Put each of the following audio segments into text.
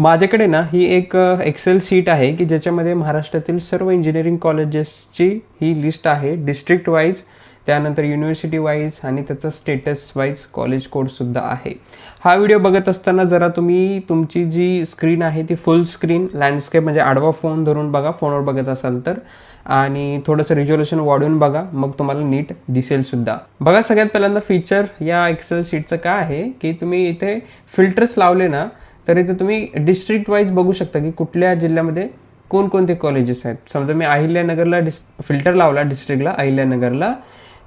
माझ्याकडे ना ही एक एक्सेल शीट आहे की ज्याच्यामध्ये महाराष्ट्रातील सर्व इंजिनिअरिंग कॉलेजेसची ही लिस्ट आहे, डिस्ट्रिक्ट वाईज, त्यानंतर युनिव्हर्सिटी वाईज आणि त्याचा स्टेटस वाईज कॉलेज कोडसुद्धा आहे. हा व्हिडिओ बघत असताना जरा तुम्ही तुमची जी स्क्रीन आहे ती फुल स्क्रीन लँडस्केप म्हणजे आडवा फोन धरून बघा, फोनवर बघत असाल तर, आणि थोडंसं रिझोल्युशन वाढवून बघा, मग तुम्हाला नीट दिसेल सुद्धा. बघा, सगळ्यात पहिल्यांदा फीचर या एक्सेल शीटचं काय आहे की तुम्ही इथे फिल्टर्स लावले ना तर इथे तुम्ही डिस्ट्रिक्ट वाईज बघू शकता की कुठल्या जिल्ह्यामध्ये कोणकोणते कॉलेजेस आहेत. समजा मी अहिल्यानगरला फिल्टर लावला, डिस्ट्रिक्टला अहिल्यानगरला,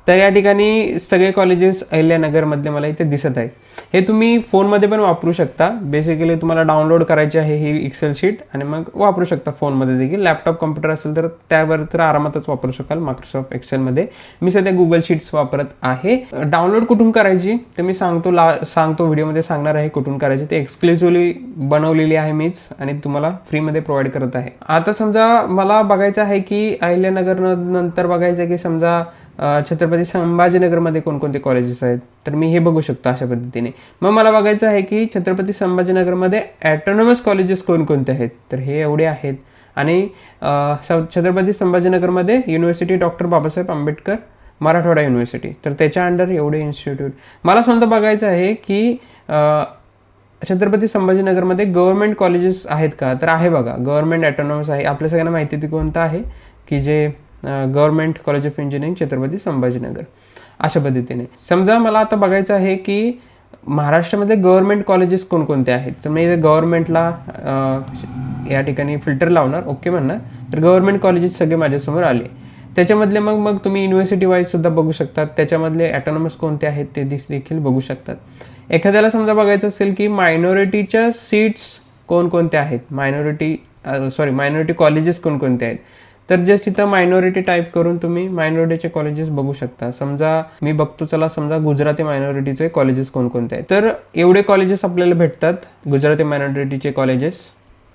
तर या ठिकाणी सगळे कॉलेजेस अहिल्यानगरमधले मला इथे दिसत आहेत. हे तुम्ही फोनमध्ये पण वापरू शकता. बेसिकली तुम्हाला डाउनलोड करायची आहे ही एक्सेल शीट आणि मग वापरू शकता फोनमध्ये देखील. लॅपटॉप कम्प्युटर असेल तर त्यावर तर आरामातच वापरू शकाल मायक्रोसॉफ्ट एक्सेलमध्ये. मी सध्या गुगल शीट्स वापरत आहे. डाउनलोड कुठून करायची ते मी सांगतो व्हिडिओमध्ये सांगणार आहे कुठून करायची. ते एक्सक्लुझिव्हली बनवलेली आहे मीच आणि तुम्हाला फ्रीमध्ये प्रोव्हाइड करत आहे. आता समजा मला बघायचं आहे की अहिल्यानगर नंतर बघायचं आहे की समजा छत्रपती संभाजीनगरमध्ये कोणकोणते कॉलेजेस आहेत, तर मी हे बघू शकतो अशा पद्धतीने. मग मला बघायचं आहे की छत्रपती संभाजीनगरमध्ये ॲटोनॉमस कॉलेजेस कोणकोणते आहेत, तर हे एवढे आहेत. आणि छत्रपती संभाजीनगरमध्ये university doctor Babasaheb Ambedkar Marathwada university, तर त्याच्या अंडर एवढे इन्स्टिट्यूट. मला स्वतः बघायचं आहे की छत्रपती संभाजीनगरमध्ये गव्हर्नमेंट कॉलेजेस आहेत का, तर आहे बघा, गव्हर्नमेंट ॲटोनॉमस आहे. आपल्या सगळ्यांना माहिती ती कोणतं आहे की जे government college of engineering Chhatrapati Sambhajinagar. अशा पद्धतीने समजा मला आता बघायचं आहे की महाराष्ट्रामध्ये गव्हर्नमेंट कॉलेजेस कोणकोणते आहेत, तर मी गव्हर्नमेंटला या ठिकाणी फिल्टर लावणार, ओके म्हणणार, तर गव्हर्नमेंट कॉलेजेस सगळे माझ्यासमोर आले. त्याच्यामधले मग तुम्ही युनिव्हर्सिटी वाईज सुद्धा बघू शकतात. त्याच्यामधले ॲटोनॉमस कोणते आहेत ते देखील बघू शकतात. एखाद्याला समजा बघायचं असेल की मायनॉरिटीच्या सीट्स कोणकोणत्या आहेत, मायनॉरिटी कॉलेजेस कोणकोणते आहेत, तर जस्ट तिथं मायनॉरिटी टाईप करून तुम्ही मायनॉरिटीचे कॉलेजेस बघू शकता. समजा मी बघतो, चला समजा गुजराती मायनॉरिटीचे कॉलेजेस कोणकोणते आहेत, तर एवढे कॉलेजेस आपल्याला भेटतात गुजराती मायनॉरिटीचे कॉलेजेस,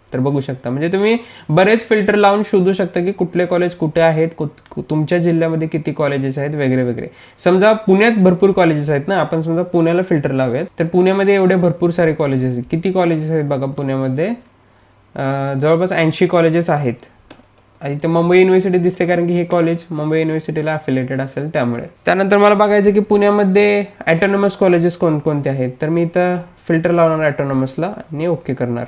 तर बघू शकता. म्हणजे तुम्ही बरेच फिल्टर लावून शोधू शकता की कुठले कॉलेज कुठे आहेत, तुमच्या जिल्ह्यामध्ये किती कॉलेजेस आहेत वगैरे वगैरे. समजा पुण्यात भरपूर कॉलेजेस आहेत ना, आपण समजा पुण्याला फिल्टर लावूयात, तर पुण्यामध्ये एवढे भरपूर सारे कॉलेजेस आहेत. किती कॉलेजेस आहेत बघा पुण्यामध्ये, जवळपास 80 कॉलेजेस आहेत. इथे मुंबई युनिव्हर्सिटी दिसते कारण की हे कॉलेज मुंबई युनिव्हर्सिटीला अफिलेटेड असेल त्यामुळे. त्यानंतर मला बघायचं की पुण्यामध्ये ॲटोनॉमस कॉलेजेस कोणकोणते आहेत, तर मी इथं फिल्टर लावणार ॲटोनॉमसला आणि ओके करणार.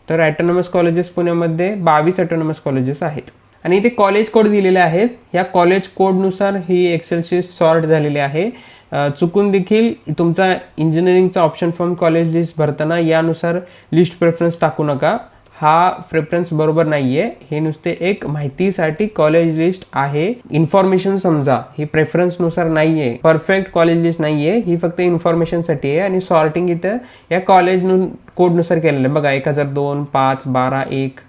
तर ॲटोनॉमस कॉलेजेस पुण्यामध्ये 22 ॲटोनॉमस कॉलेजेस आहेत आणि इथे कॉलेज कोड दिलेले आहेत. या कॉलेज कोडनुसार ही एक्सेलची सॉर्ट झालेली आहे. चुकून देखील तुमचा इंजिनिअरिंगचा ऑप्शन फॉर्म कॉलेज लिस्ट भरताना यानुसार लिस्ट प्रेफरन्स टाकू नका. हा प्रेफरन्स बरोबर नाही आहे. हे नुसते एक माहितीसाठी कॉलेज लिस्ट आहे, इन्फॉर्मेशन समजा. ही प्रेफरन्सनुसार नाही आहे, परफेक्ट कॉलेज लिस्ट नाही आहे, ही फक्त इन्फॉर्मेशनसाठी आहे. आणि सॉर्टिंग इथं या कॉलेज कोडनुसार केलेलं आहे बघा, 1002, 5, 12, 1,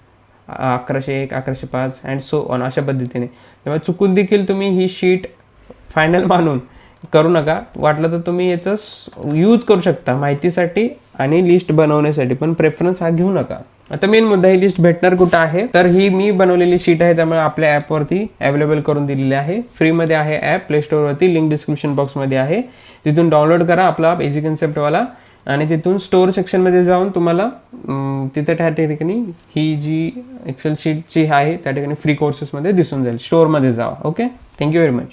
1101, 1105 अँड सो ऑन, अशा पद्धतीने. त्यामुळे चुकून देखील तुम्ही ही शीट फायनल मानून करू नका. वाटलं तर तुम्ही याचं यूज करू शकता माहितीसाठी आणि लिस्ट बनवण्यासाठी, पण प्रेफरन्स हा घेऊ नका. आता मेन मुद्दा, ही लिस्ट भेटणार कुठं आहे, तर ही मी बनवलेली शीट आहे, त्यामुळे आपल्या ॲपवरती अवेलेबल करून दिलेली आहे. फ्रीमध्ये आहे ॲप, प्ले स्टोअरवरती, लिंक डिस्क्रिप्शन बॉक्समध्ये आहे. तिथून डाउनलोड करा आपला बेसिक कन्सेप्टवाला आणि तिथून स्टोअर सेक्शनमध्ये जाऊन तुम्हाला तिथे त्या ठिकाणी ही जी एक्सेल शीटची आहे त्या ठिकाणी फ्री कोर्सेसमध्ये दिसून जाईल. स्टोअरमध्ये जावा. Okay, thank you very much.